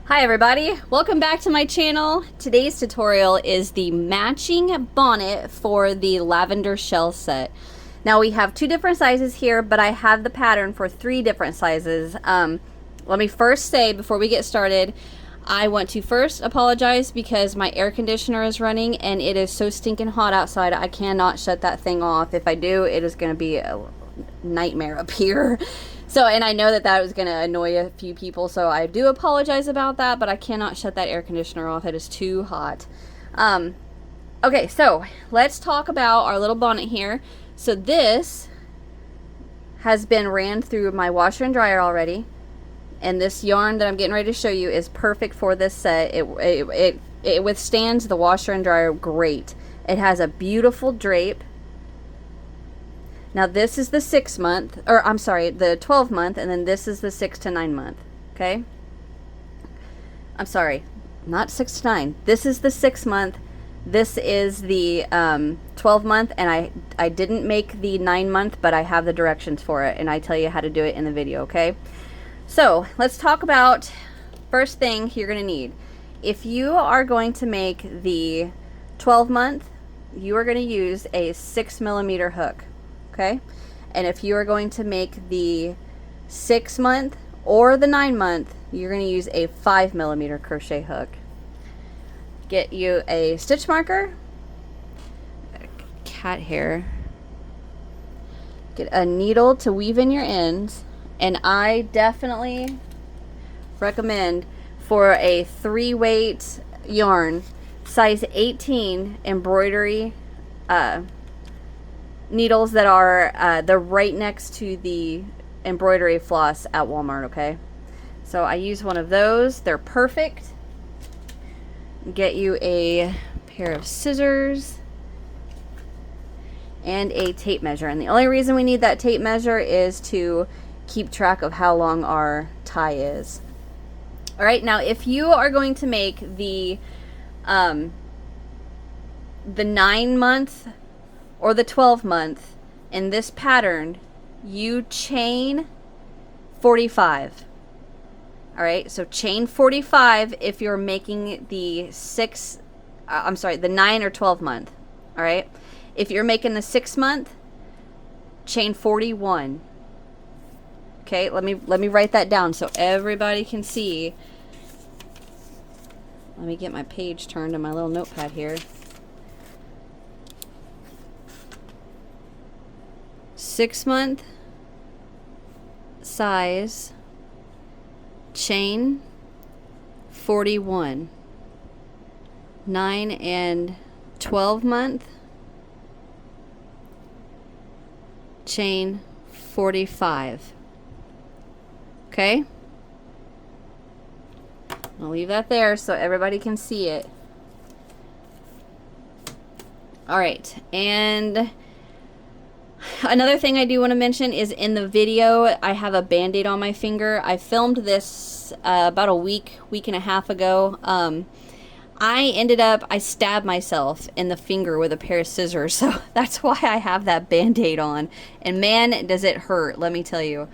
Hi everybody, welcome back to my channel. Today's tutorial is the matching bonnet for the lavender shell set. Now we have two different sizes here, but I have the pattern for three different sizes. Let me first say, before we get started, I want to first apologize because my air conditioner is running and it is so stinking hot outside. I cannot shut that thing off. If I do, it is going to be a nightmare up here. So, and I know that that was going to annoy a few people, so I do apologize about that, but I cannot shut that air conditioner off. It is too hot. Okay, so let's talk about our little bonnet here. So this has been ran through my washer and dryer already, and this yarn that I'm getting ready to show you is perfect for this set. It withstands the washer and dryer great. It has a beautiful drape. Now this is the 6 month, or I'm sorry, the 12 month, and then this is the 6 to 9 month, okay? I'm sorry, not 6 to 9. This is the 6 month, this is the 12 month, and I didn't make the 9 month, but I have the directions for it, and I tell you how to do it in the video, okay? So let's talk about first thing you're gonna need. If you are going to make the 12 month, you are gonna use a 6mm hook. Okay, and if you are going to make the 6 month or the 9 month, you're going to use a 5mm crochet hook. Get you a stitch marker, cat hair, get a needle to weave in your ends, and I definitely recommend for a 3-weight yarn, size 18 embroidery needles that are they're right next to the embroidery floss at Walmart, okay? So I use one of those. They're perfect. Get you a pair of scissors and a tape measure. And the only reason we need that tape measure is to keep track of how long our tie is. All right, now if you are going to make the 9 month or the 12 month in this pattern, you chain 45. All right, so chain 45 if you're making the the 9 or 12 month. All right, if you're making the 6 month, chain 41. Okay, let me write that down so everybody can see. Let me get my page turned on my little notepad here. 6 month size, chain 41. 9 and 12 month, chain 45. Okay, I'll leave that there so everybody can see it. All right, and another thing I do want to mention is in the video, I have a band-aid on my finger. I filmed this about a week and a half ago. I stabbed myself in the finger with a pair of scissors, so that's why I have that band-aid on. And man, does it hurt, let me tell you.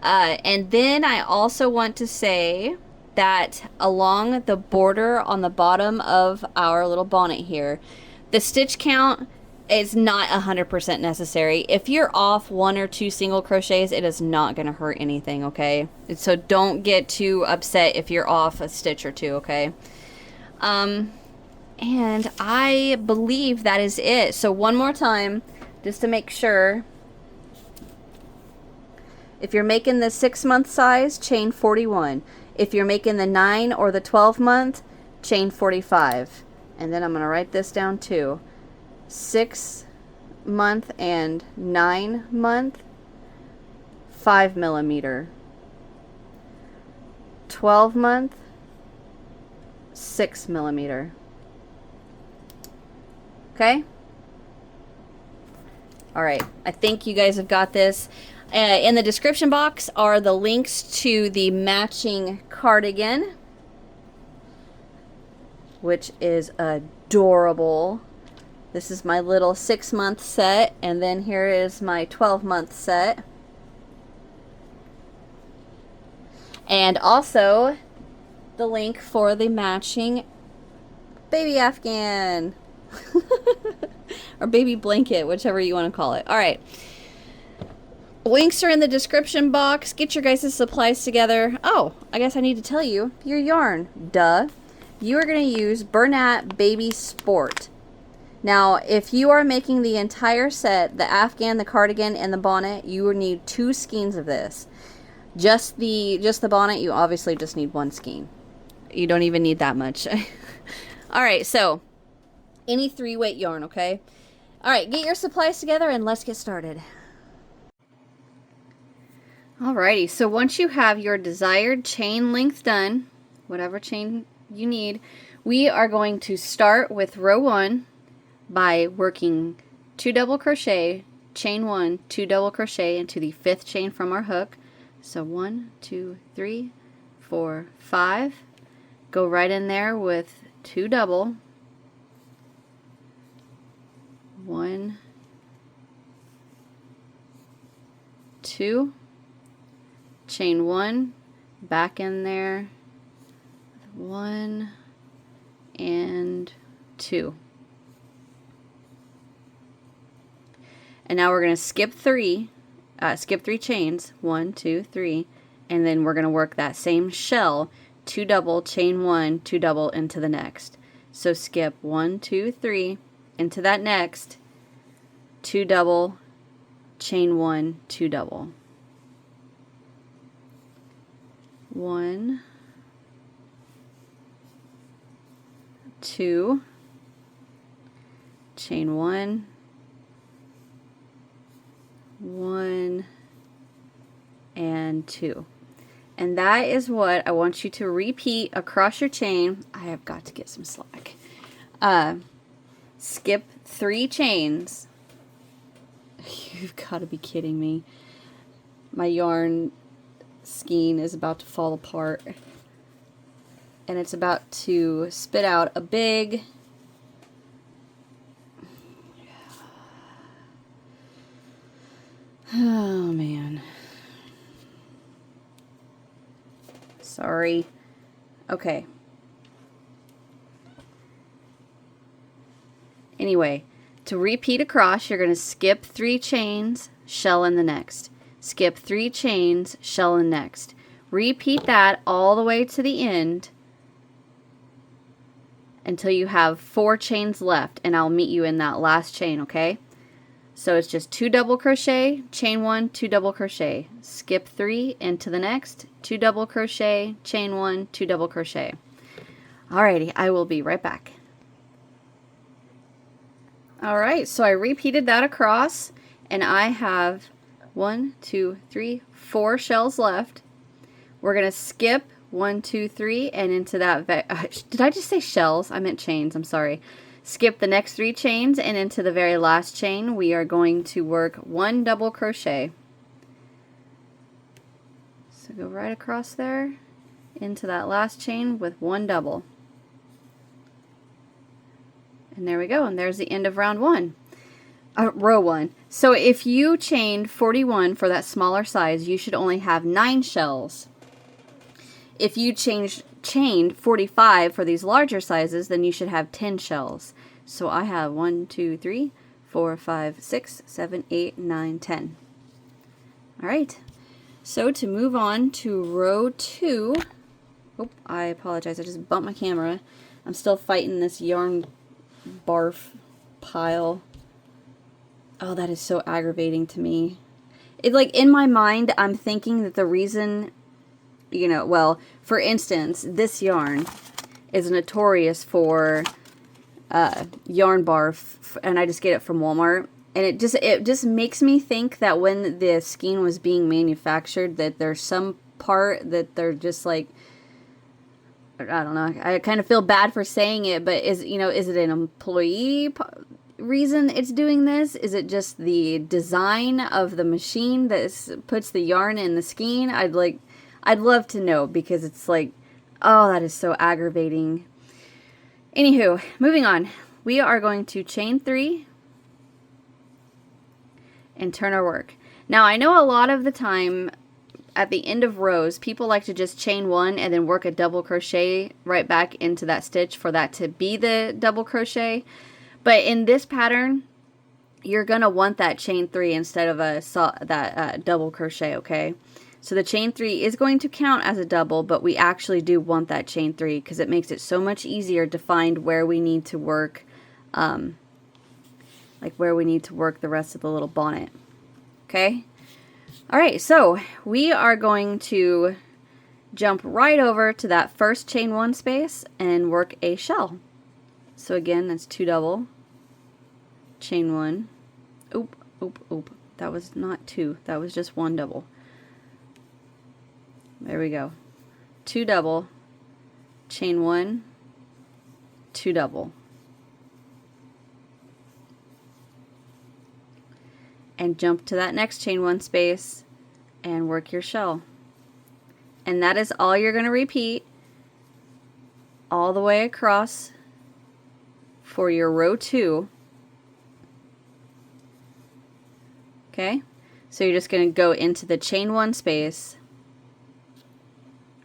And then I also want to say that along the border on the bottom of our little bonnet here, the stitch count is not 100% necessary. If you're off 1 or 2 single crochets, it is not going to hurt anything, okay? So don't get too upset if you're off a stitch or 2, okay? And I believe that is it. So one more time, just to make sure. If you're making the 6 month size, chain 41. If you're making the 9 or the 12 month, chain 45. And then I'm going to write this down too. 6 month and 9 month, 5mm. 12 month, 6mm. Okay? All right, I think you guys have got this. In the description box are the links to the matching cardigan, which is adorable. This is my little 6 month set, and then here is my 12 month set. And also the link for the matching baby Afghan or baby blanket, whichever you want to call it. All right. Links are in the description box. Get your guys' supplies together. Oh, I guess I need to tell you your yarn. Duh. You are going to use Bonnet Baby Sport. Now, if you are making the entire set, the Afghan, the cardigan, and the bonnet, you will need 2 skeins of this. Just the bonnet, you obviously just need 1 skein. You don't even need that much. All right, so any 3-weight yarn, okay? All right, get your supplies together and let's get started. Alrighty, so once you have your desired chain length done, whatever chain you need, we are going to start with row 1 by working 2 double crochet, chain 1, 2 double crochet into the 5th chain from our hook. So 1, 2, 3, 4, 5. Go right in there with 2 double, 1, 2, chain 1, back in there, 1 and 2. And now we're going to skip 3 chains, 1, 2, 3, and then we're going to work that same shell, 2 double, chain 1, 2 double into the next. So skip 1, 2, 3 into that next, 2 double, chain 1, 2 double. 1, 2, chain 1, 1 and 2. And that is what I want you to repeat across your chain. I have got to get some slack. Skip 3 chains. You've got to be kidding me. My yarn skein is about to fall apart. And it's about to spit out a big... Oh, man. Sorry. Okay. Anyway, to repeat across, you're going to skip 3 chains, shell in the next. Skip 3 chains, shell in next. Repeat that all the way to the end until you have 4 chains left, and I'll meet you in that last chain, okay? So it's just 2 double crochet, chain 1, 2 double crochet, skip 3 into the next, 2 double crochet, chain 1, 2 double crochet. Alrighty, I will be right back. Alright, so I repeated that across, and I have 1, 2, 3, 4 shells left. We're going to skip 1, 2, 3, and into that, did I just say shells? I meant chains, I'm sorry. Skip the next 3 chains, and into the very last chain we are going to work 1 double crochet. So go right across there into that last chain with 1 double. And there we go, and there's the end of round 1. Row 1. So if you chained 41 for that smaller size, you should only have 9 shells. If you chained 45 for these larger sizes, then you should have 10 shells. So I have 1, 2, 3, 4, 5, 6, 7, 8, 9, 10. Alright, so to move on to row 2, oh, I apologize, I just bumped my camera. I'm still fighting this yarn barf pile. Oh, that is so aggravating to me. It, like, in my mind, I'm thinking that the reason, you know, well, for instance, this yarn is notorious for yarn barf, and I just get it from Walmart. And it just makes me think that when the skein was being manufactured, that there's some part that they're just like, I don't know. I kind of feel bad for saying it, but is it an employee reason it's doing this? Is it just the design of the machine that puts the yarn in the skein? I'd love to know, because it's like, oh, that is so aggravating. Anywho, moving on. We are going to chain 3 and turn our work. Now, I know a lot of the time at the end of rows, people like to just chain one and then work a double crochet right back into that stitch for that to be the double crochet. But in this pattern, you're going to want that chain 3 instead of that double crochet, okay? So the chain 3 is going to count as a double, but we actually do want that chain 3 because it makes it so much easier to find where we need to work, like where we need to work the rest of the little bonnet, okay? All right, so we are going to jump right over to that first chain 1 space and work a shell. So again, that's 2 double, chain 1, oop, oop, oop. That was not 2, that was just 1 double. There we go. 2 double, chain 1, 2 double. And jump to that next chain 1 space and work your shell. And that is all you're going to repeat all the way across for your row 2. Okay? So you're just going to go into the chain 1 space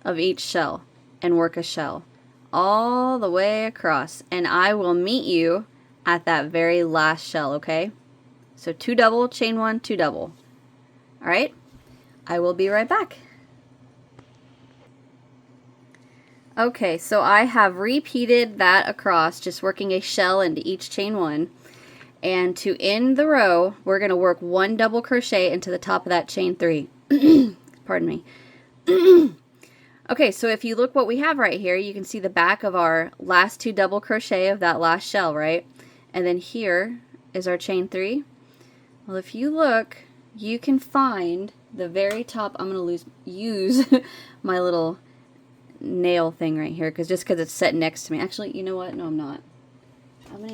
of each shell and work a shell all the way across. And I will meet you at that very last shell, okay? So 2 double, chain 1, 2 double. All right? I will be right back. Okay, so I have repeated that across, just working a shell into each chain 1. And to end the row, we're going to work 1 double crochet into the top of that chain 3. Pardon me. Okay, so if you look what we have right here, you can see the back of our last 2 double crochet of that last shell, right? And then here is our chain 3. Well, if you look, you can find the very top. I'm going to use my little nail thing right here just because it's set next to me. Actually, you know what? No, I'm not. I'm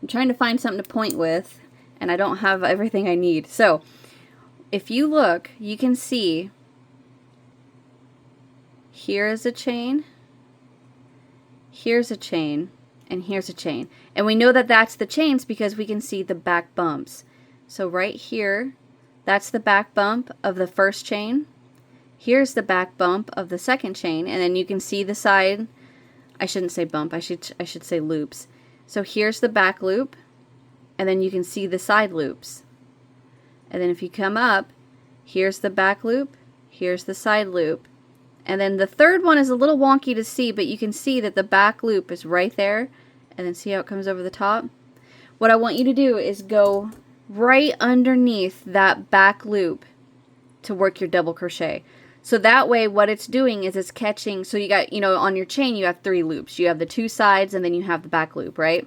trying to find something to point with, and I don't have everything I need. So if you look, you can see here is a chain, here's a chain, and here's a chain. And we know that that's the chains because we can see the back bumps. So right here, that's the back bump of the first chain. Here's the back bump of the second chain, and then you can see the side. I shouldn't say bump, I should say loops. So here's the back loop, and then you can see the side loops. And then if you come up, here's the back loop, here's the side loop. And then the third one is a little wonky to see, but you can see that the back loop is right there. And then see how it comes over the top? What I want you to do is go right underneath that back loop to work your double crochet. So that way what it's doing is it's catching, so you got, you know, on your chain you have 3 loops. You have the 2 sides and then you have the back loop, right?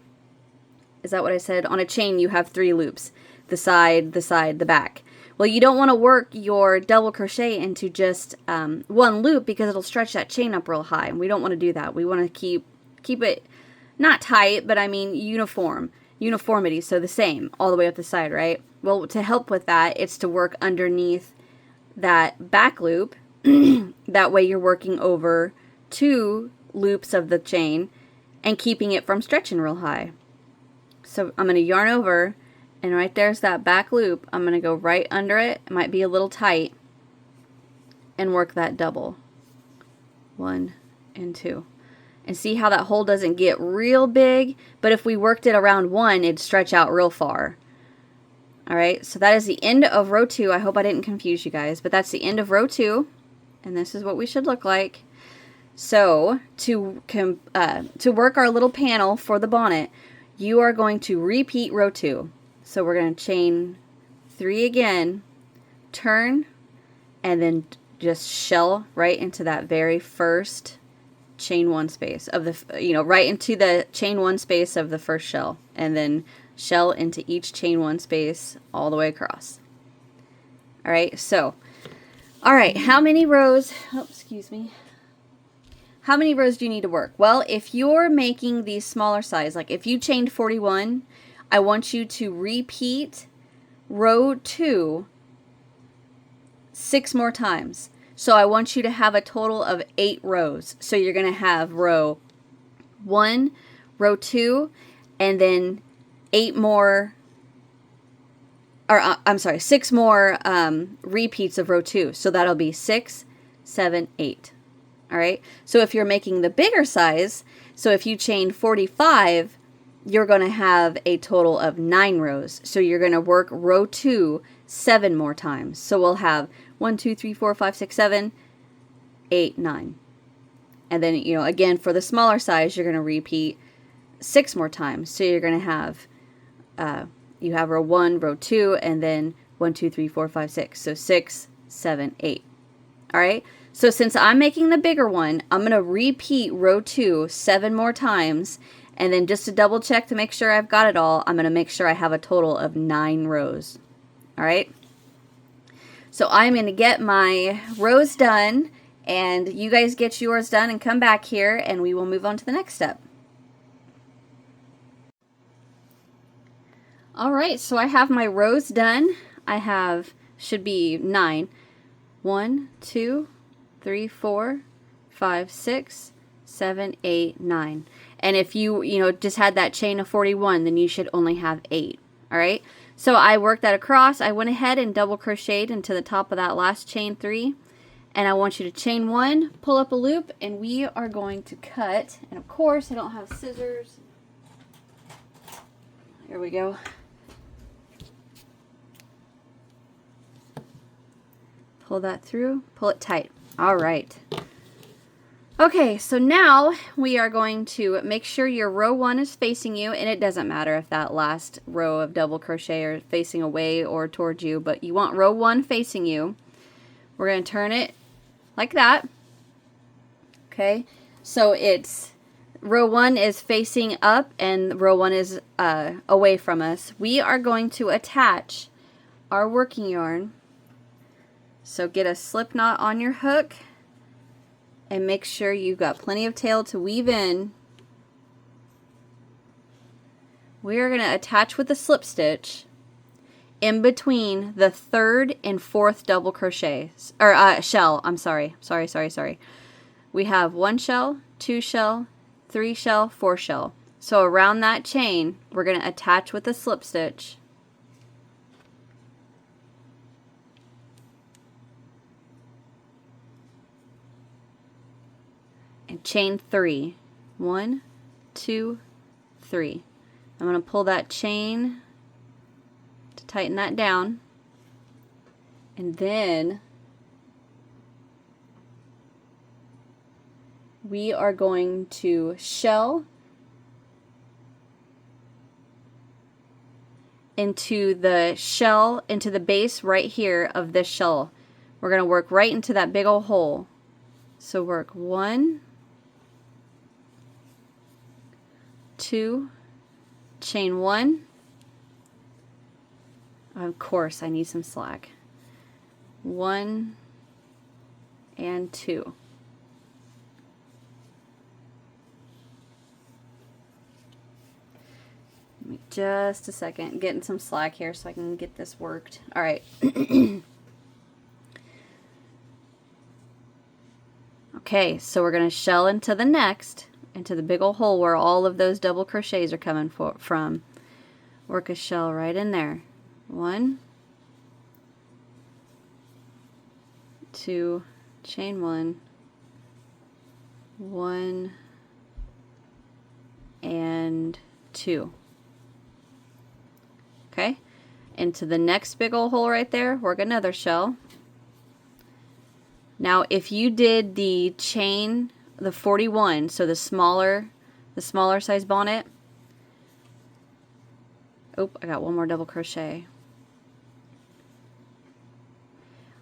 Is that what I said? On a chain you have 3 loops. The side, the back. Well, you don't want to work your double crochet into just 1 loop because it'll stretch that chain up real high. And we don't want to do that. We want to keep it not tight, but I mean uniformity, so the same all the way up the side, right? Well, to help with that, it's to work underneath that back loop. That way you're working over 2 loops of the chain and keeping it from stretching real high. So I'm going to yarn over, and right there's that back loop. I'm going to go right under it. It might be a little tight, and work that double. 1 and 2. And see how that hole doesn't get real big, but if we worked it around 1, it'd stretch out real far. Alright, so that is the end of row 2. I hope I didn't confuse you guys, but that's the end of row 2, and this is what we should look like. So, to work our little panel for the bonnet, you are going to repeat row 2. So we're going to chain 3 again, turn, and then just shell right into that very first chain 1 space of the, right into the chain 1 space of the first shell, and then shell into each chain 1 space all the way across. All right, so, all right, how many rows, how many rows do you need to work? Well, if you're making these smaller size, like if you chained 41, I want you to repeat row 2 6 more times. So I want you to have a total of 8 rows. So you're going to have row 1, row 2, and then 8 more, I'm sorry, 6 more repeats of row 2. So that'll be 6, 7, 8. All right. So if you're making the bigger size, so if you chain 45, you're going to have a total of 9 rows. So you're going to work row 2 7 more times. So we'll have 1, 2, 3, 4, 5, 6, 7, 8, 9. And then, you know, again, for the smaller size, you're going to repeat 6 more times. So you're going to have, you have row 1, row 2, and then 1, 2, 3, 4, 5, 6. So 6, 7, 8. All right. So since I'm making the bigger one, I'm going to repeat row 2 7 more times. And then just to double check to make sure I've got it all, I'm going to make sure I have a total of 9 rows. All right. So I'm going to get my rows done, and you guys get yours done and come back here and we will move on to the next step. All right, so I have my rows done. I have, should be 9. 1, 2, 3, 4, 5, 6, 7, 8, 9. And if you just had that chain of 41, then you should only have 8. All right. So I worked that across. I went ahead and double crocheted into the top of that last chain 3. And I want you to chain 1, pull up a loop, and we are going to cut. And of course, I don't have scissors. Here we go. Pull that through, pull it tight. All right. Okay, so now we are going to make sure your row 1 is facing you, and it doesn't matter if that last row of double crochet is facing away or towards you, but you want row 1 facing you. We're going to turn it like that. Okay, so it's row 1 is facing up and row 1 is away from us. We are going to attach our working yarn. So get a slip knot on your hook and make sure you've got plenty of tail to weave in. We are going to attach with a slip stitch in between the 3rd and 4th double crochet, or shell. I'm sorry. We have 1 shell, 2 shell, 3 shell, 4 shell. So around that chain, we're going to attach with a slip stitch. And chain 3. 1, 2, 3. I'm going to pull that chain to tighten that down. And then we are going to shell into the base right here of this shell. We're going to work right into that big old hole. So work 1, 2, chain 1. Of course, I need some slack. 1 and 2. Give me just a second. I'm getting some slack here so I can get this worked. All right. Okay, so we're going to shell into the next, into the big old hole where all of those double crochets are coming from. Work a shell right in there. 1, 2, chain 1, 1 and 2. Okay, into the next big old hole right there, work another shell. Now if you did the chain, the 41, so the smaller size bonnet. Oh, I got one more double crochet.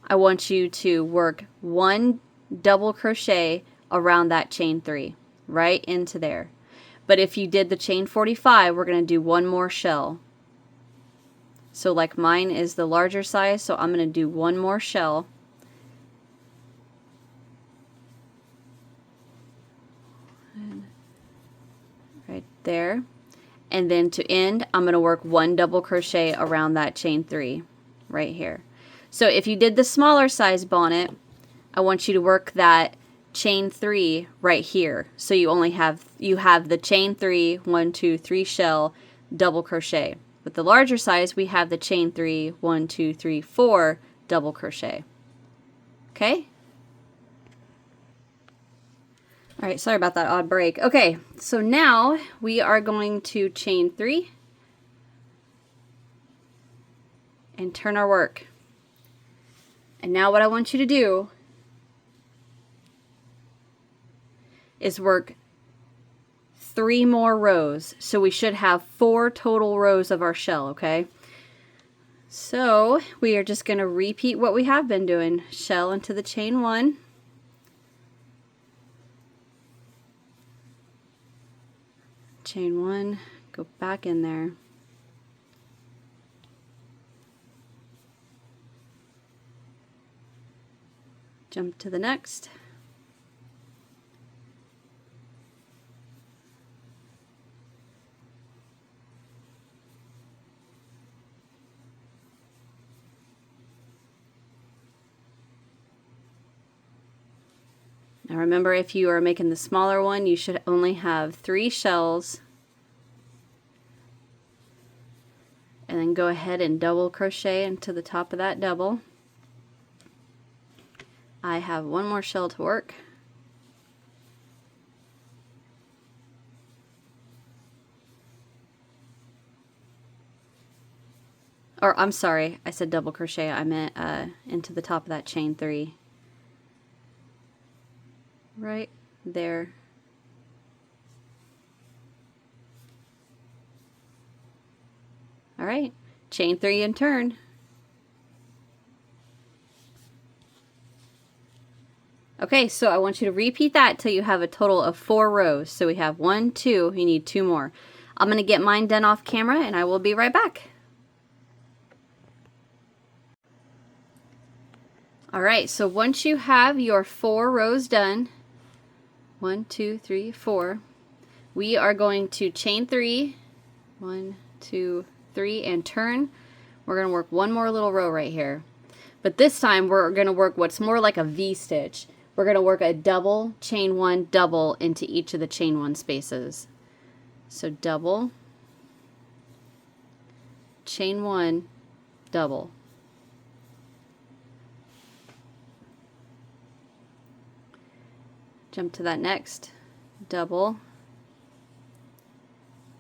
I want you to work 1 double crochet around that chain 3, right into there. But if you did the chain 45, we're going to do 1 more shell. So like mine is the larger size, so I'm going to do 1 more shell. Right there. And then to end, I'm going to work 1 double crochet around that chain 3 right here. So if you did the smaller size bonnet, I want you to work that chain 3 right here. So you have the chain 3, 1, 2, 3 shell, double crochet. With the larger size, we have the chain 3, 1, 2, 3, 4 double crochet. Okay? All right, sorry about that odd break. Okay, so now we are going to chain 3 and turn our work. And now what I want you to do is work 3 more rows. So we should have 4 total rows of our shell, okay? So we are just going to repeat what we have been doing. Shell into the chain 1. Chain 1, go back in there. Jump to the next. Now remember, if you are making the smaller one, you should only have 3 shells. And then go ahead and double crochet into the top of that double. I have 1 more shell to work. Or I'm sorry, I said double crochet. I meant into the top of that chain 3. Right there. All right, chain 3 and turn. Okay, so I want you to repeat that till you have a total of 4 rows. So we have 1, 2, you need 2 more. I'm going to get mine done off camera and I will be right back. All right, so once you have your 4 rows done, 1, 2, 3, 4, we are going to chain 3, 1, 2, 3, and turn. We're going to work 1 more little row right here. But this time we're going to work what's more like a V-stitch. We're going to work a double, chain 1, double into each of the chain 1 spaces. So double, chain 1, double. Jump to that next, double,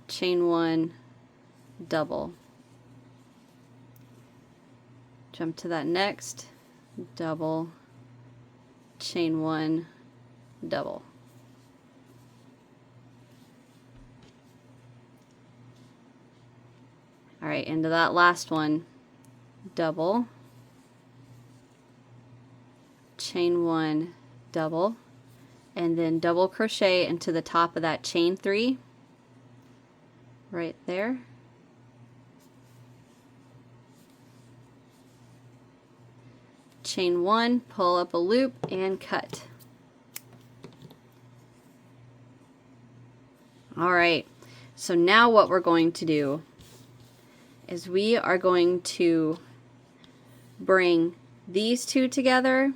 chain 1, double. Jump to that next, double, chain 1, double. All right, into that last one, double, chain 1, double, and then double crochet into the top of that chain 3 right there. Chain 1, pull up a loop and cut. All right, so now what we're going to do is we are going to bring these 2 together,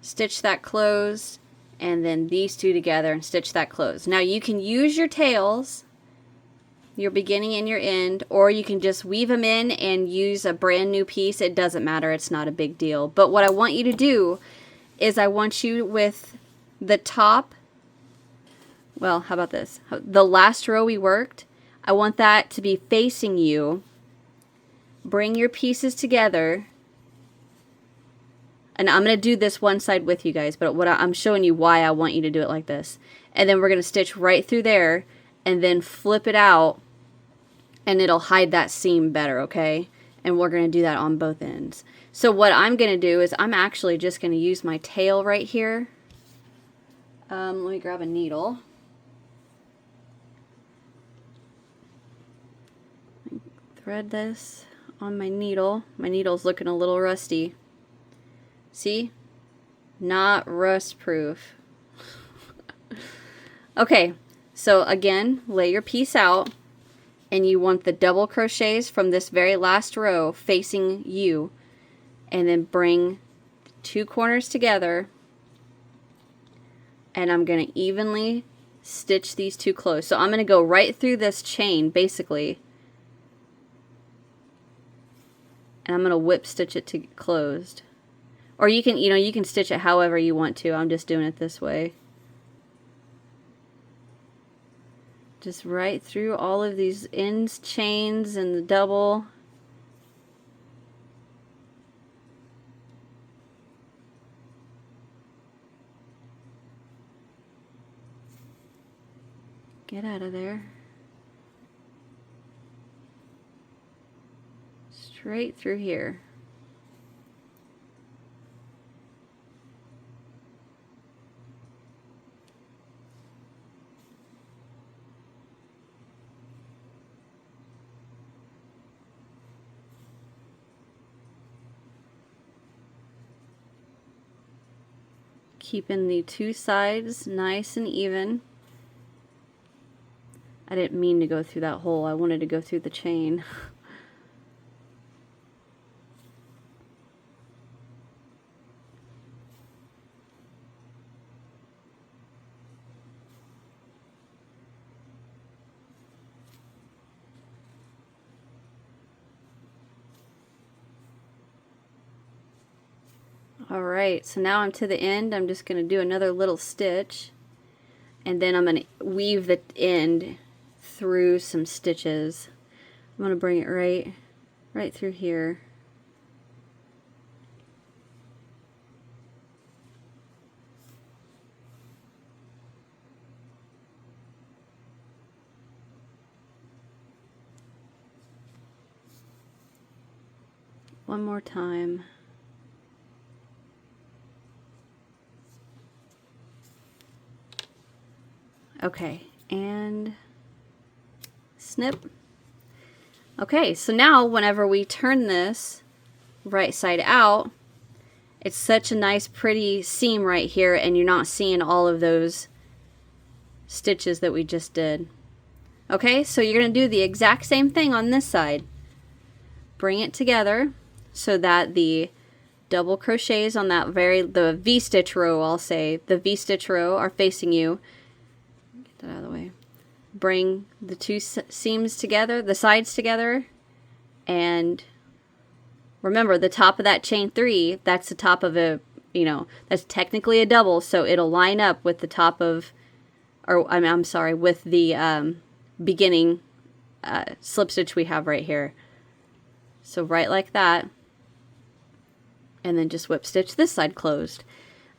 stitch that closed, and then these 2 together and stitch that closed. Now you can use your tails, your beginning and your end, or you can just weave them in and use a brand new piece. It doesn't matter, it's not a big deal. But what I want you to do is I want you with the top, well, how about this? The last row we worked, I want that to be facing you. Bring your pieces together. And I'm going to do this one side with you guys, but I'm showing you why I want you to do it like this. And then we're going to stitch right through there and then flip it out and it'll hide that seam better, okay? And we're going to do that on both ends. So what I'm going to do is I'm actually just going to use my tail right here. Let me grab a needle. Thread this on my needle. My needle's looking a little rusty. See? Not rust proof. Okay, so again, lay your piece out and you want the double crochets from this very last row facing you, and then bring 2 corners together, and I'm going to evenly stitch these two closed. So I'm going to go right through this chain basically, and I'm going to whip stitch it to closed. Or you can, you can stitch it however you want to. I'm just doing it this way. Just right through all of these ends, chains, and the double. Get out of there. Straight through here. Keeping the two sides nice and even. I didn't mean to go through that hole. I wanted to go through the chain. Alright, so now I'm to the end. I'm just going to do another little stitch, and then I'm going to weave the end through some stitches. I'm going to bring it right through here. One more time. Okay, and snip. Okay, so now whenever we turn this right side out, it's such a nice pretty seam right here, and you're not seeing all of those stitches that we just did. Okay, so you're going to do the exact same thing on this side. Bring it together so that the double crochets on that the V-stitch row, I'll say, the V-stitch row are facing you. Get that out of the way. Bring the two seams together, the sides together, and remember the top of that chain 3, that's the top of a, that's technically a double, so it'll line up with the top of, or I'm sorry, with the beginning slip stitch we have right here. So right like that, and then just whip stitch this side closed.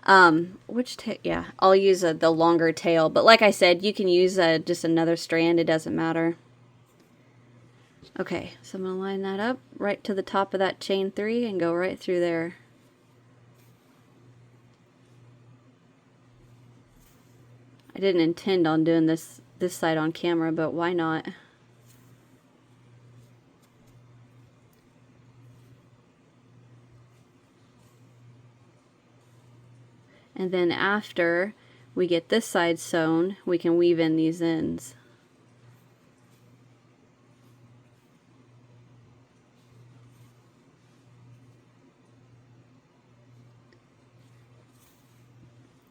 Yeah, I'll use the longer tail, but like I said, you can use just another strand, it doesn't matter. Okay, so I'm going to line that up right to the top of that chain 3 and go right through there. I didn't intend on doing this side on camera, but why not? And then after we get this side sewn, we can weave in these ends.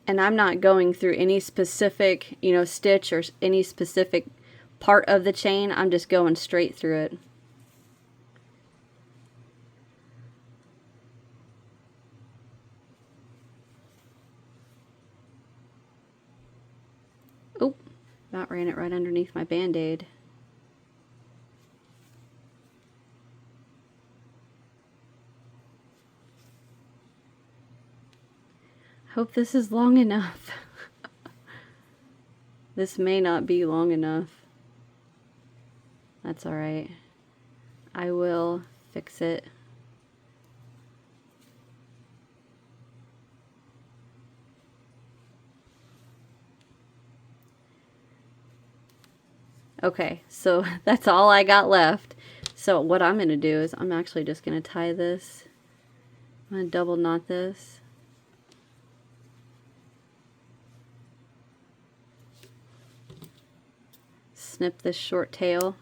And I'm not going through any specific, stitch or any specific part of the chain. I'm just going straight through it. Oh, about ran it right underneath my Band-Aid. Hope this is long enough. This may not be long enough. That's alright. I will fix it. Okay, so that's all I got left. So what I'm going to do is I'm actually just going to tie this. I'm going to double knot this. Snip this short tail,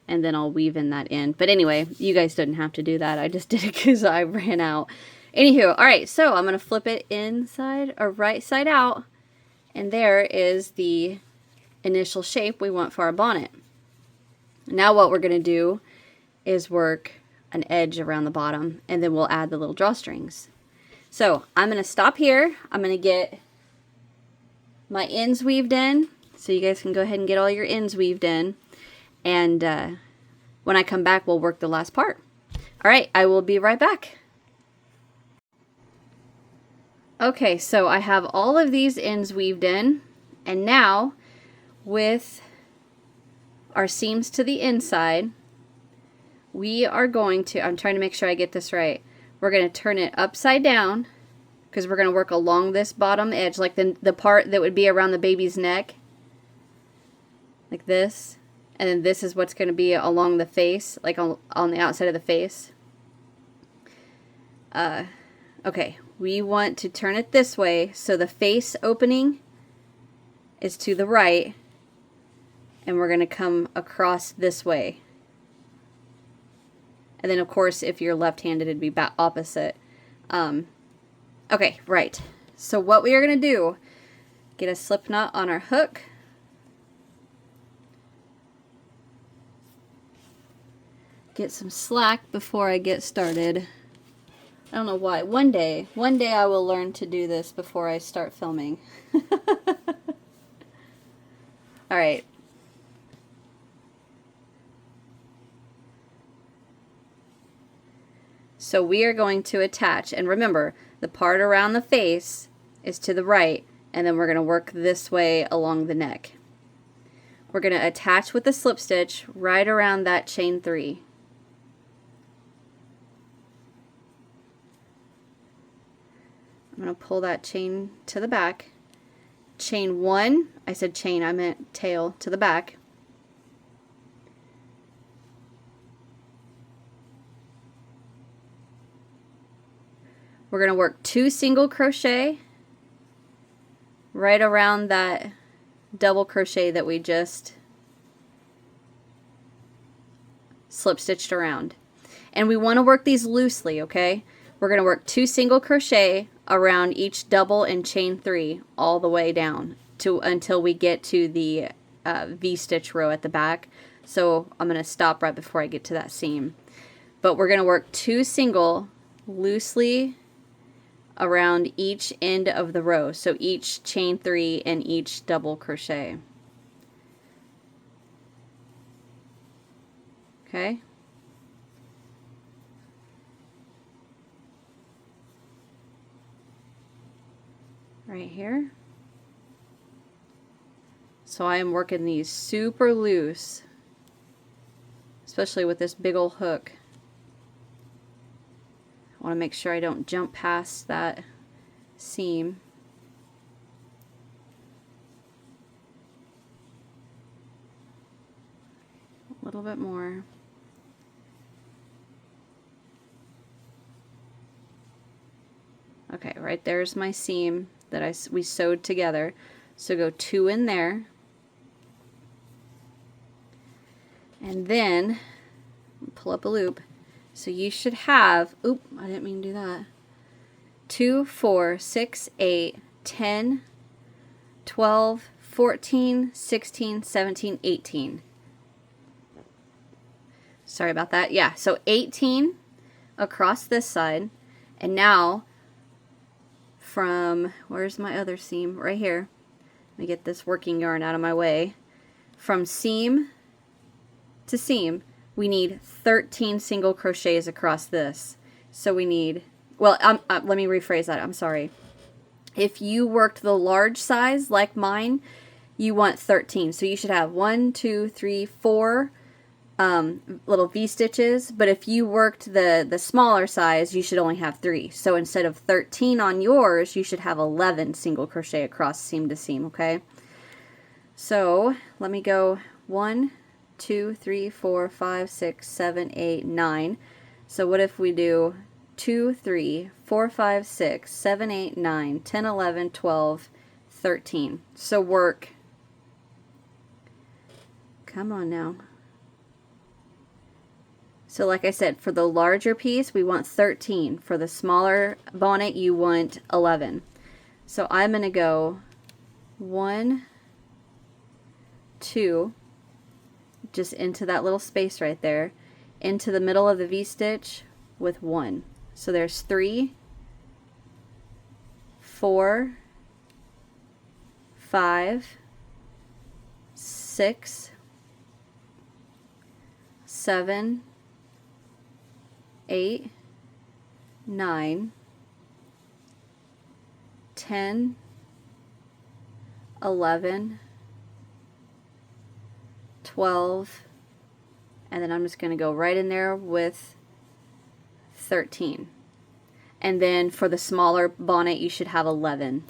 and then I'll weave in that end. But anyway, you guys didn't have to do that. I just did it because I ran out. Anywho, alright, so I'm going to flip it inside or right side out, and there is the initial shape we want for our bonnet. Now what we're going to do is work an edge around the bottom, and then we'll add the little drawstrings. So I'm going to stop here. I'm going to get my ends weaved in, so you guys can go ahead and get all your ends weaved in, and when I come back we'll work the last part. Alright, I will be right back. Okay, so I have all of these ends weaved in, and now with our seams to the inside, we are going to, I'm trying to make sure I get this right, we're going to turn it upside down, because we're going to work along this bottom edge, like the part that would be around the baby's neck, like this, and then this is what's going to be along the face, like on the outside of the face. Okay, we want to turn it this way, so the face opening is to the right, and we're going to come across this way. And then of course if you're left-handed it'd be opposite. Okay, right. So what we are going to do, get a slip knot on our hook. Get some slack before I get started. I don't know why. One day I will learn to do this before I start filming. Alright. So we are going to attach, and remember, the part around the face is to the right, and then we're going to work this way along the neck. We're going to attach with the slip stitch right around that chain 3. I'm going to pull that chain to the back. Chain 1, I said chain, I meant tail, to the back. We're going to work 2 single crochet right around that double crochet that we just slip stitched around. And we want to work these loosely, okay? We're going to work 2 single crochet around each double and chain 3 all the way down until we get to the V-stitch row at the back. So I'm going to stop right before I get to that seam. But we're going to work 2 single loosely around each end of the row, so each chain 3 and each double crochet. Okay? Right here. So I am working these super loose, especially with this big old hook. I want to make sure I don't jump past that seam. A little bit more. Okay, right there's my seam that we sewed together. So go 2 in there. And then pull up a loop. So you should have, oop, I didn't mean to do that. 2, 4, 6, 8, 10, 12, 14, 16, 17, 18. Sorry about that. Yeah, so 18 across this side. And now from, where's my other seam? Right here. Let me get this working yarn out of my way. From seam to seam, we need 13 single crochets across this. So we need, well, let me rephrase that. I'm sorry. If you worked the large size like mine, you want 13. So you should have 1, 2, 3, 4 little V-stitches. But if you worked the smaller size, you should only have 3. So instead of 13 on yours, you should have 11 single crochet across seam to seam, okay? So let me go 1, 2, 3, 4, 5, 6, 7, 8, 9. So what if we do 2, 3, 4, 5, 6, 7, 8, 9, 10, 11, 12, 13. So work, come on now. So like I said, for the larger piece, we want 13. For the smaller bonnet, you want 11. So I'm going to go 1, 2, just into that little space right there, into the middle of the V-stitch with 1. So there's 3, 4, 5, 6, 7, 8, 9, 10, 11, 12, and then I'm just going to go right in there with 13. And then for the smaller bonnet, you should have 11.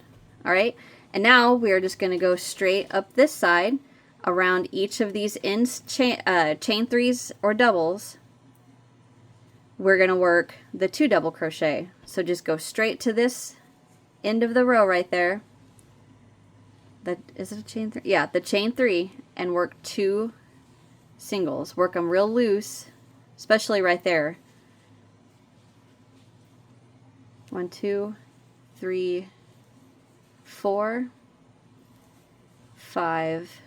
All right, and now we're just going to go straight up this side around each of these ends, chain 3s or doubles. We're going to work the 2 double crochet. So just go straight to this end of the row right there. Is it a chain 3? Yeah, the chain 3, and work 2 singles. Work them real loose, especially right there. 1, 2, 3, 4, 5,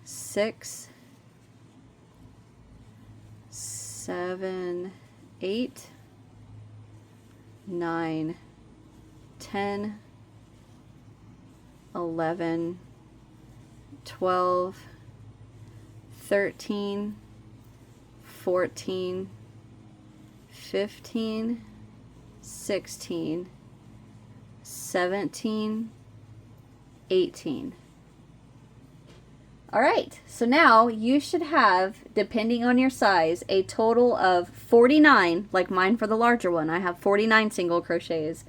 6, 7, 8, 9, 10, 11, 12, 13, 14, 15, 16, 17, 18. All right, so now you should have, depending on your size, a total of 49, like mine for the larger one. I have 49 single crochets.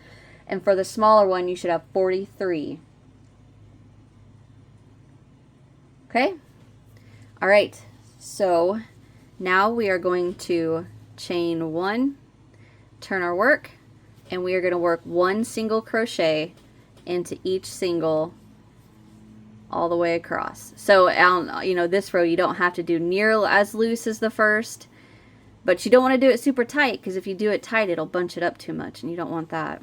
And for the smaller one, you should have 43. Okay? All right, so now we are going to chain 1, turn our work, and we are going to work 1 single crochet into each single all the way across. So you know, this row you don't have to do near as loose as the first, but you don't want to do it super tight, because if you do it tight, it'll bunch it up too much, and you don't want that.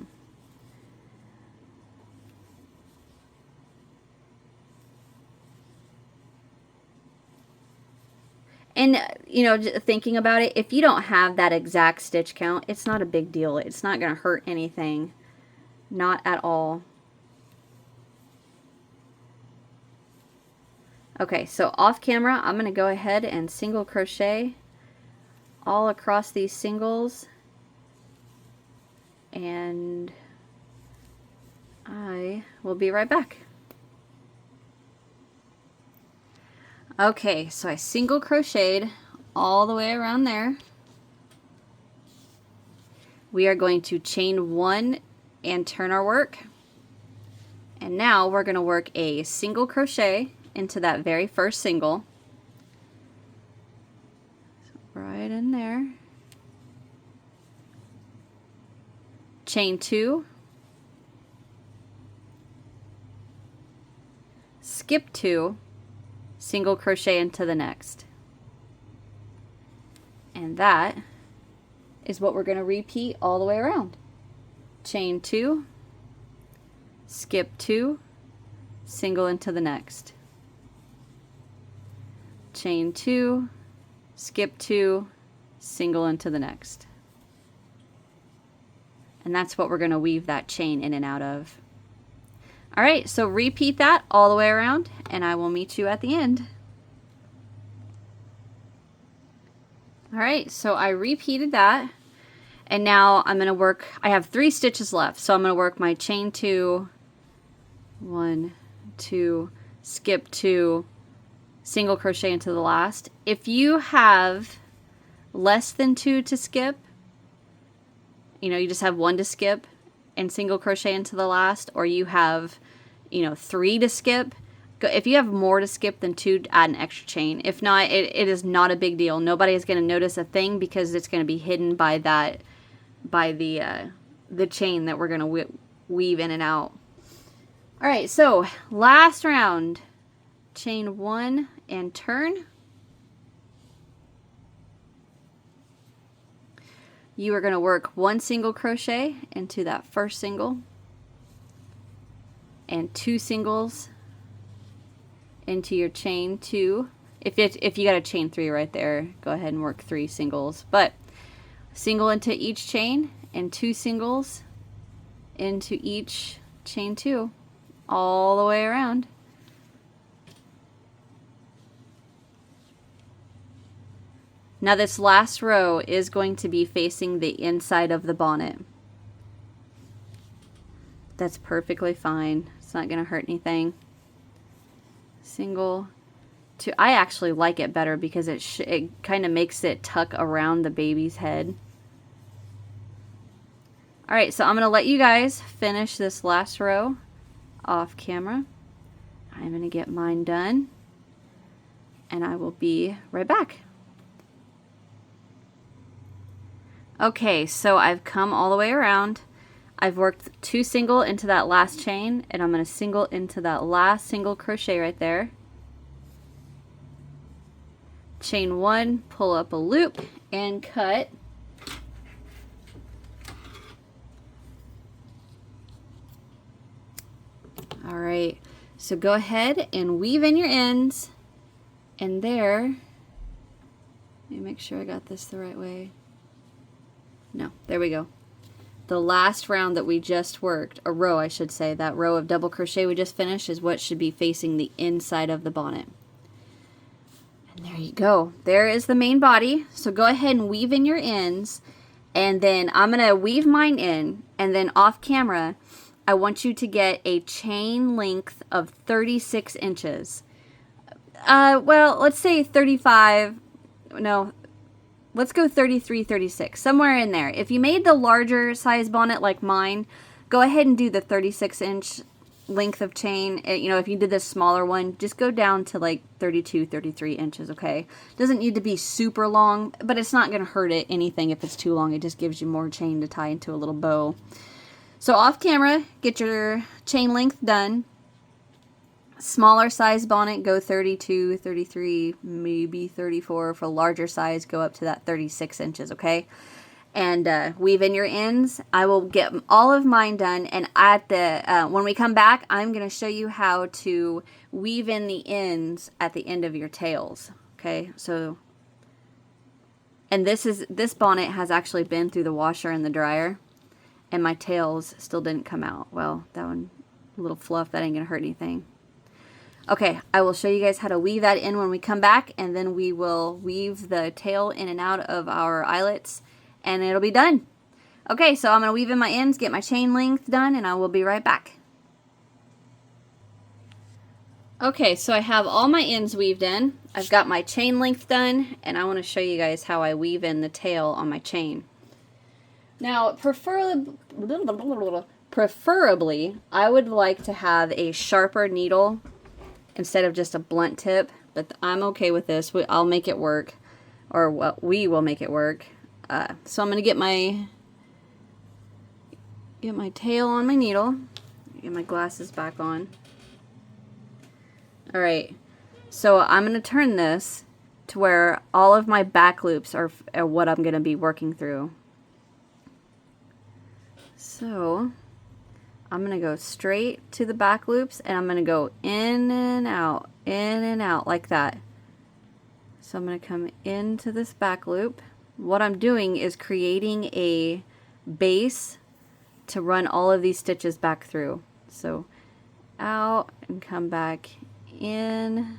And, you know, thinking about it, if you don't have that exact stitch count, it's not a big deal. It's not going to hurt anything. Not at all. Okay, so off camera, I'm going to go ahead and single crochet all across these singles. And I will be right back. Okay, so I single crocheted all the way around there. We are going to chain 1 and turn our work. And now we're going to work a single crochet into that very first single. Right in there. Chain 2. Skip 2. Single crochet into the next. And that is what we're going to repeat all the way around. Chain 2, skip 2, single into the next. Chain 2, skip 2, single into the next. And that's what we're going to weave that chain in and out of. All right, so repeat that all the way around, and I will meet you at the end. All right, so I repeated that, and now I'm going to work, I have 3 stitches left, so I'm going to work my chain 2, 1, 2, skip 2, single crochet into the last. If you have less than 2 to skip, you know, you just have 1 to skip and single crochet into the last, or you have, you know, 3 to skip. If you have more to skip than 2, add an extra chain. If not, it is not a big deal. Nobody is going to notice a thing, because it's going to be hidden by that, by the chain that we're going to weave in and out. All right, so last round, chain 1 and turn. You are going to work 1 single crochet into that first single, and 2 singles into your chain 2. If you got a chain 3 right there, go ahead and work 3 singles. But single into each chain and 2 singles into each chain 2 all the way around. Now this last row is going to be facing the inside of the bonnet. That's perfectly fine. It's not going to hurt anything. Single, 2. I actually like it better because it kind of makes it tuck around the baby's head. Alright, so I'm going to let you guys finish this last row off camera. I'm going to get mine done and I will be right back. Okay, so I've come all the way around. I've worked 2 single into that last chain, and I'm going to single into that last single crochet right there. Chain 1, pull up a loop and cut. Alright, so go ahead and weave in your ends, and there, let me make sure I got this the right way. No, there we go. The last round that we just worked, a row I should say, that row of double crochet we just finished is what should be facing the inside of the bonnet. And there you go. There is the main body. So go ahead and weave in your ends, and then I'm going to weave mine in, and then off camera I want you to get a chain length of 36 inches. Well, let's say 35, no, let's go 33, 36, somewhere in there. If you made the larger size bonnet like mine, go ahead and do the 36-inch length of chain. You know, if you did this smaller one, just go down to like 32, 33 inches, okay? Doesn't need to be super long, but it's not going to hurt it anything if it's too long. It just gives you more chain to tie into a little bow. So off camera, get your chain length done. Smaller size bonnet, go 32, 33, maybe 34. For larger size, go up to that 36 inches, okay? And weave in your ends. I will get all of mine done, and at the when we come back, I'm going to show you how to weave in the ends at the end of your tails, okay? So, and this bonnet has actually been through the washer and the dryer, and my tails still didn't come out. Well, that one, a little fluff, that ain't going to hurt anything. Okay, I will show you guys how to weave that in when we come back, and then we will weave the tail in and out of our eyelets, and it'll be done. Okay, so I'm going to weave in my ends, get my chain length done, and I will be right back. Okay, so I have all my ends weaved in. I've got my chain length done, and I want to show you guys how I weave in the tail on my chain. Now, preferably, I would like to have a sharper needle instead of just a blunt tip, but I'm okay with this. I'll make it work, or what, we will make it work. So I'm going to get my tail on my needle, get my glasses back on. Alright, so I'm going to turn this to where all of my back loops are what I'm going to be working through. So I'm going to go straight to the back loops, and I'm going to go in and out like that. So I'm going to come into this back loop. What I'm doing is creating a base to run all of these stitches back through. So out and come back in.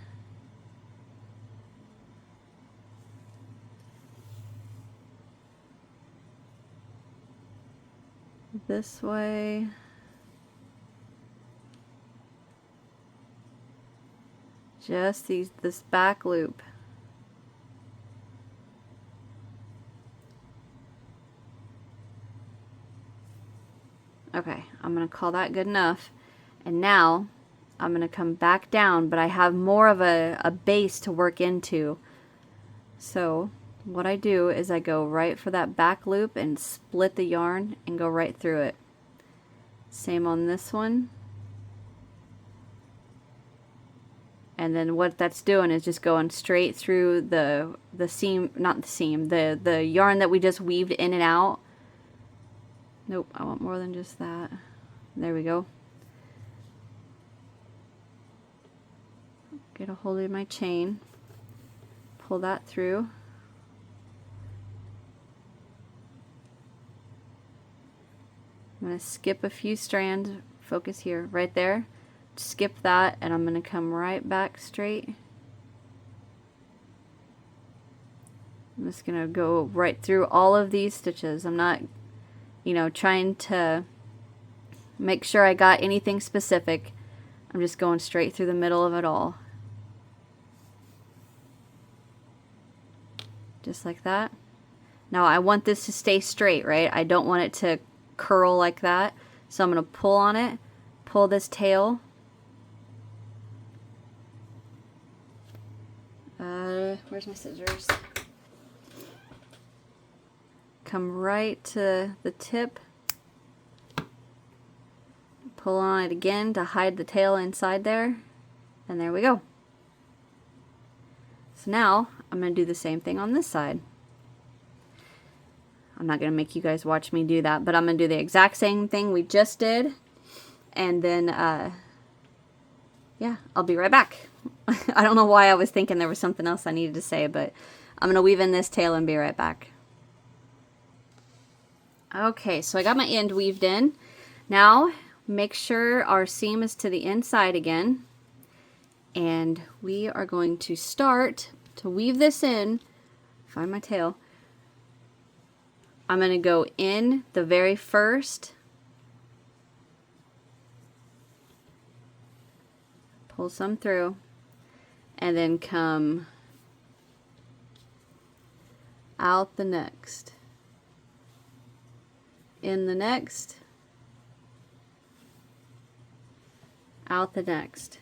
This way. Just this back loop. Okay, I'm going to call that good enough. And now I'm going to come back down, but I have more of a base to work into. So what I do is I go right for that back loop and split the yarn and go right through it. Same on this one. And then what that's doing is just going straight through the seam, not the seam, the yarn that we just weaved in and out. Nope, I want more than just that. There we go. get a hold of my chain, pull that through. I'm going to skip a few strands, focus here, right there, skip that, and I'm going to come right back straight. I'm just going to go right through all of these stitches. I'm not, you know, trying to make sure I got anything specific. I'm just going straight through the middle of it all. Just like that. Now I want this to stay straight, right? I don't want it to curl like that. So I'm going to pull on it, pull this tail. Where's my scissors? Come right to the tip. Pull on it again to hide the tail inside there. And there we go. So now I'm going to do the same thing on this side. I'm not going to make you guys watch me do that, but I'm going to do the exact same thing we just did. And then, yeah, I'll be right back. I don't know why I was thinking there was something else I needed to say, but I'm going to weave in this tail and be right back. Okay, so I got my end weaved in. Now, make sure our seam is to the inside again. And we are going to start to weave this in. Find my tail. I'm going to go in the very first. Pull some through. And then come out the next. In the next. Out the next.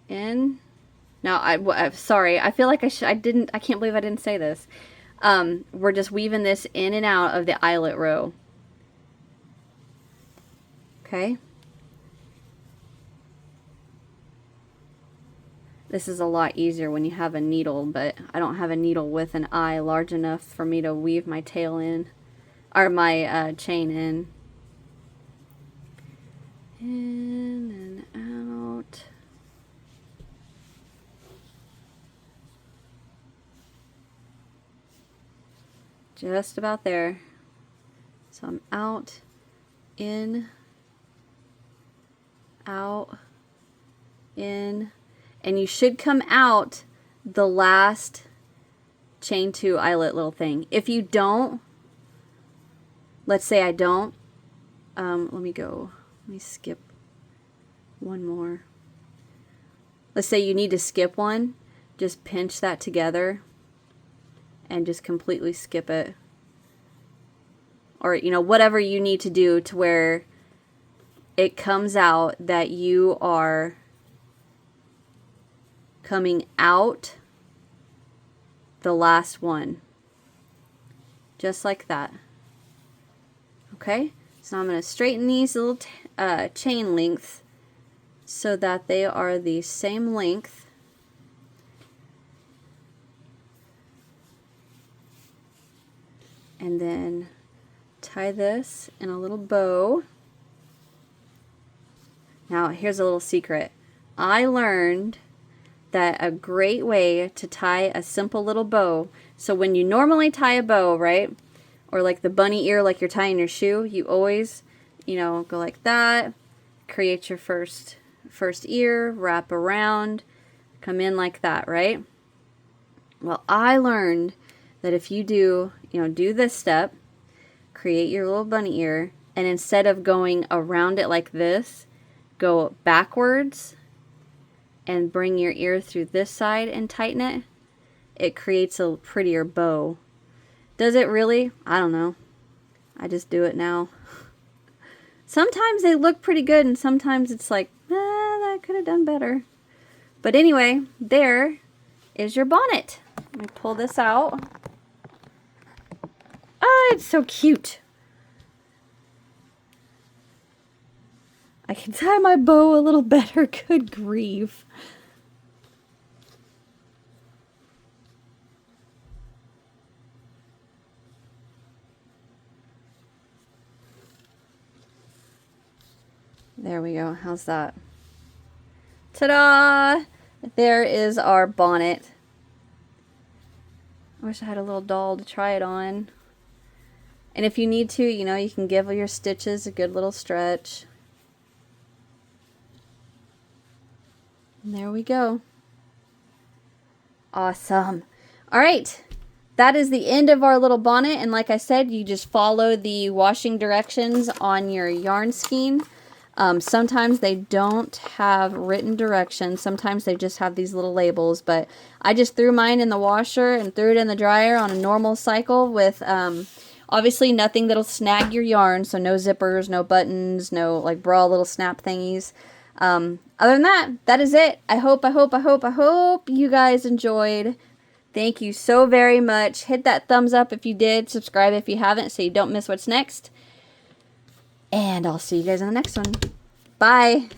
In. Now, I'm sorry. I feel like I can't believe I didn't say this. We're just weaving this in and out of the eyelet row. Okay. This is a lot easier when you have a needle, but I don't have a needle with an eye large enough for me to weave my tail in, or my chain in. In and out. Just about there. So I'm out, in, out, in, and you should come out the last chain 2 eyelet little thing. If you don't, let's say I don't, let me skip one more. Let's say you need to skip one, just pinch that together and just completely skip it. Or, you know, whatever you need to do to where it comes out that you are coming out the last one. Just like that. Okay? So I'm going to straighten these little chain lengths so that they are the same length. And then tie this in a little bow. Now, here's a little secret. I learned that a great way to tie a simple little bow, so when you normally tie a bow, right, or like the bunny ear like you're tying your shoe, you always, you know, go like that, create your first ear, wrap around, come in like that, right? Well, I learned that if you do, you know, do this step, create your little bunny ear, and instead of going around it like this, go backwards and bring your ear through this side and tighten it. It creates a prettier bow. Does it really? I don't know. I just do it now. Sometimes they look pretty good and sometimes it's like, I could have done better. But anyway, there is your bonnet. Let me pull this out. Oh, it's so cute. I can tie my bow a little better. Good grief. There we go. How's that? Ta-da! There is our bonnet. I wish I had a little doll to try it on. And if you need to, you know, you can give your stitches a good little stretch. And there we go. Awesome. All right. That is the end of our little bonnet. And like I said, you just follow the washing directions on your yarn skein. Sometimes they don't have written directions. Sometimes they just have these little labels. But I just threw mine in the washer and threw it in the dryer on a normal cycle with obviously nothing that'll snag your yarn. So no zippers, no buttons, no like bra little snap thingies. Other than that, that is it. I hope you guys enjoyed. Thank you so very much. Hit that thumbs up if you did. Subscribe if you haven't so you don't miss what's next. And I'll see you guys in the next one. Bye.